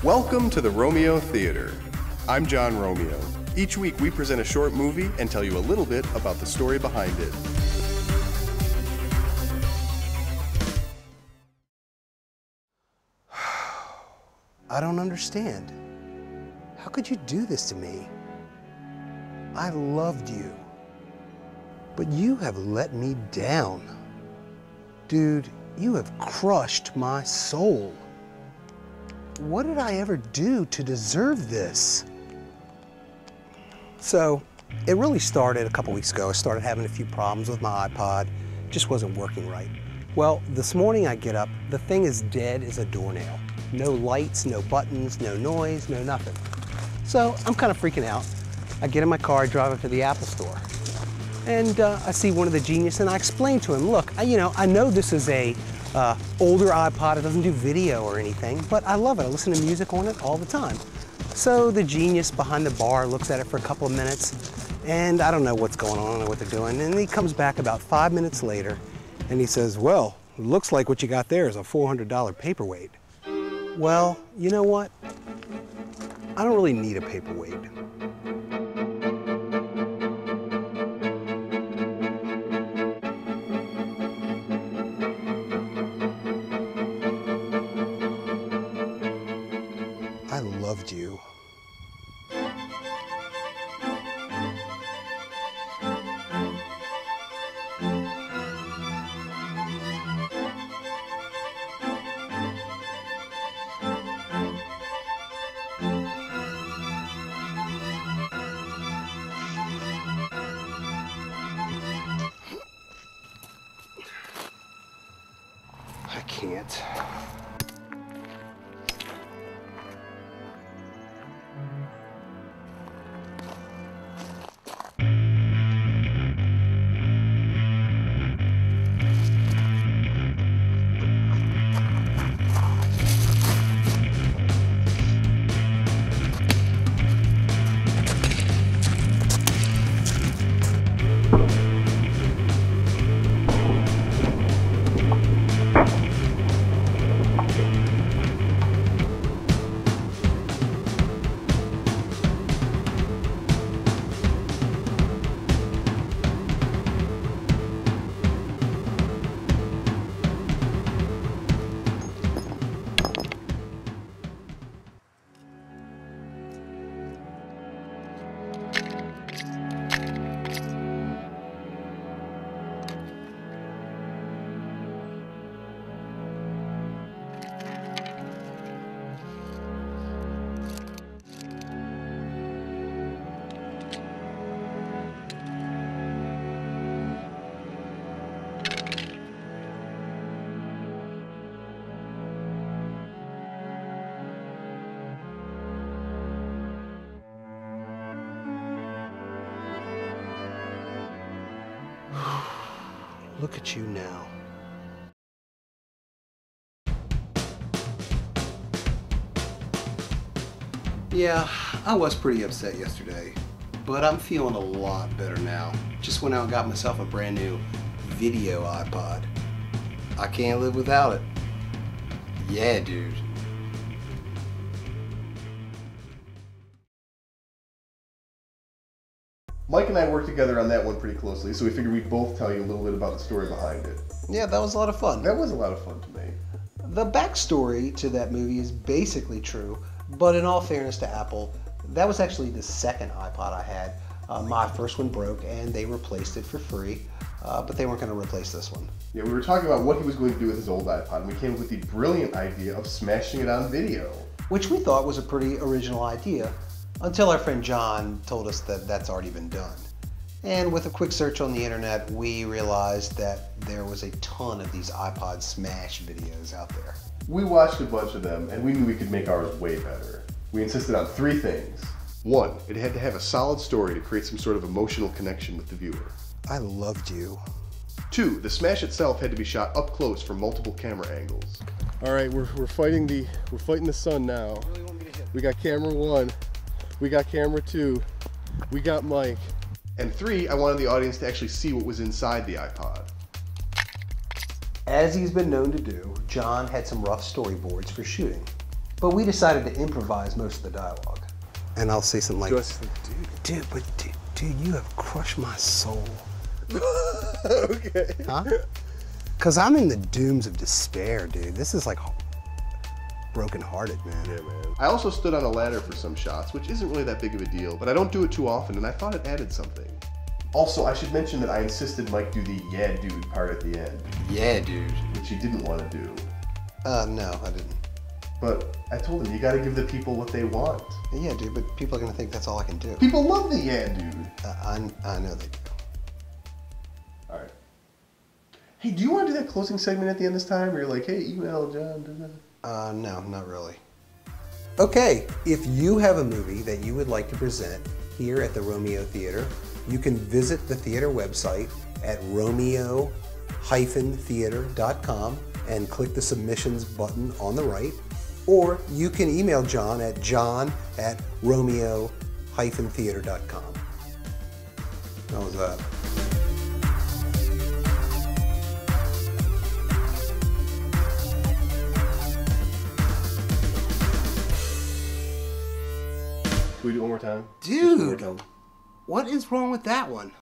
Welcome to the Romeo Theater. I'm John Romeo. Each week we present a short movie and tell you a little bit about the story behind it. I don't understand. How could you do this to me? I loved you, but you have let me down. Dude, you have crushed my soul. What did I ever do to deserve this? So, it really started a couple weeks ago. I started having a few problems with my iPod. Just wasn't working right. Well, this morning I get up, the thing is dead as a doornail. No lights, no buttons, no noise, no nothing. So I'm kind of freaking out. I get in my car, I drive up to the Apple store. And I see one of the Genius and I explain to him, look, I know this is a older iPod, it doesn't do video or anything, but I love it. I listen to music on it all the time. So the Genius behind the bar looks at it for a couple of minutes, and I don't know what's going on, I don't know what they're doing. And he comes back about 5 minutes later, and he says, well, it looks like what you got there is a $400 paperweight. Well, you know what? I don't really need a paperweight. I loved you. I can't. Look at you now. Yeah, I was pretty upset yesterday, but I'm feeling a lot better now. Just went out and got myself a brand new video iPod. I can't live without it. Yeah, dude. Mike and I worked together on that one pretty closely, so we figured we'd both tell you a little bit about the story behind it. Yeah, that was a lot of fun. That was a lot of fun to me. The backstory to that movie is basically true, but in all fairness to Apple, that was actually the second iPod I had. My first one broke and they replaced it for free, but they weren't going to replace this one. Yeah, we were talking about what he was going to do with his old iPod, and we came up with the brilliant idea of smashing it on video. Which we thought was a pretty original idea, until our friend John told us that that's already been done. And with a quick search on the internet, we realized that there was a ton of these iPod smash videos out there. We watched a bunch of them, and we knew we could make ours way better. We insisted on 3 things. 1, it had to have a solid story to create some sort of emotional connection with the viewer. I loved you. 2, the smash itself had to be shot up close from multiple camera angles. All right, we're fighting the sun now. We got camera 1, we got camera 2, we got Mike. And 3, I wanted the audience to actually see what was inside the iPod. As he's been known to do, John had some rough storyboards for shooting. But we decided to improvise most of the dialogue. And I'll say something like, dude, you have crushed my soul. Okay. Huh? Because I'm in the dooms of despair, dude. This is like broken-hearted, man. Yeah, man. I also stood on a ladder for some shots, which isn't really that big of a deal, but I don't do it too often, and I thought it added something. Also, I should mention that I insisted Mike do the "yeah, dude" part at the end. Yeah, dude. Which he didn't want to do. No, I didn't. But I told him, you gotta give the people what they want. Yeah, dude, but people are gonna think that's all I can do. People love the "yeah, dude." I know they do. All right. Hey, do you want to do that closing segment at the end this time? Where you're like, hey, email John. No, not really. Okay, if you have a movie that you would like to present here at the Romeo Theater, you can visit the theater website at RomeoTheater.com and click the submissions button on the right. Or you can email John at john@RomeoTheater.com. How was that? Can we do it one more time? Dude, what is wrong with that one?